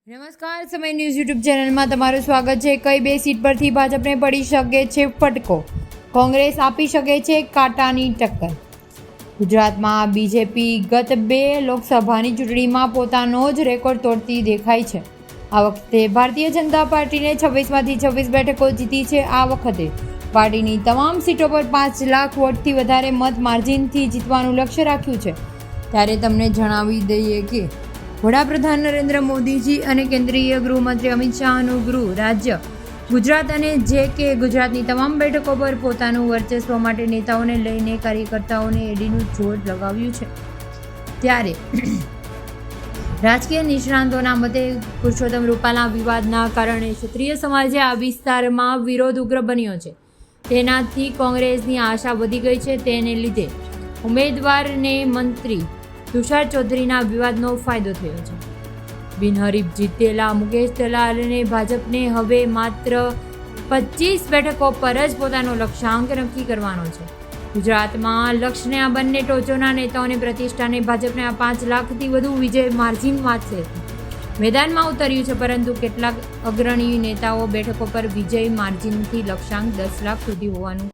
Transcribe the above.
નમસ્કાર, સમય news YouTube ચેનલમાં તમારું સ્વાગત છે. કઈ બે સીટ પરથી ભાજપને પડી શકે છે ફટકો? કોંગ્રેસ આપી શકે છે કાંટાની ટક્કર? ગુજરાતમાં બીજેપી ગત બે લોકસભાની ચૂંટણીમાં પોતાનો જ રેકોર્ડ તોડતી દેખાય છે. આ વખતે ભારતીય જનતા પાર્ટીને 26માંથી 26 બેઠકો જીતી છે. આ વખતે પાર્ટીની તમામ સીટો પર 5 લાખ વોટથી વધારે મત માર્જિનથી જીતવાનું લક્ષ્ય રાખ્યું છે. ત્યારે તમને જણાવી દઈએ કે વડાપ્રધાન નરેન્દ્ર મોદીજી અને કેન્દ્રીય ગૃહમંત્રી અમિત શાહનું ગૃહ રાજ્ય ગુજરાત અને જે કે ગુજરાતની તમામ બેઠકો પર પોતાનું વર્ચસ્વ માટે નેતાઓને લઈને કાર્યકર્તાઓને એડીનું જોર લગાવ્યું છે. ત્યારે રાજકીય નિષ્ણાંતોના મતે પુરુષોત્તમ રૂપાલા વિવાદના કારણે ક્ષત્રિય સમાજે આ વિસ્તારમાં વિરોધ ઉગ્ર બન્યો છે. તેનાથી કોંગ્રેસની આશા વધી ગઈ છે. તેને લીધે ઉમેદવારને મંત્રી તુષાર ચૌધરીના વિવાદનો ફાયદો થયો છે. બિનહરીફ જીતેલા મુકેશ દલાલને ભાજપને હવે માત્ર 25 બેઠકો પર જ પોતાનો લક્ષ્યાંક નક્કી કરવાનો છે. ગુજરાતમાં લક્ષ્યને આ બંને ટોચોના નેતાઓની પ્રતિષ્ઠાને ભાજપને આ 5 લાખથી વધુ વિજય માર્જિન વાંચશે મેદાનમાં ઉતર્યું છે. પરંતુ કેટલાક અગ્રણી નેતાઓ બેઠકો પર વિજય માર્જિનથી લક્ષ્યાંક 10 લાખ સુધી હોવાનું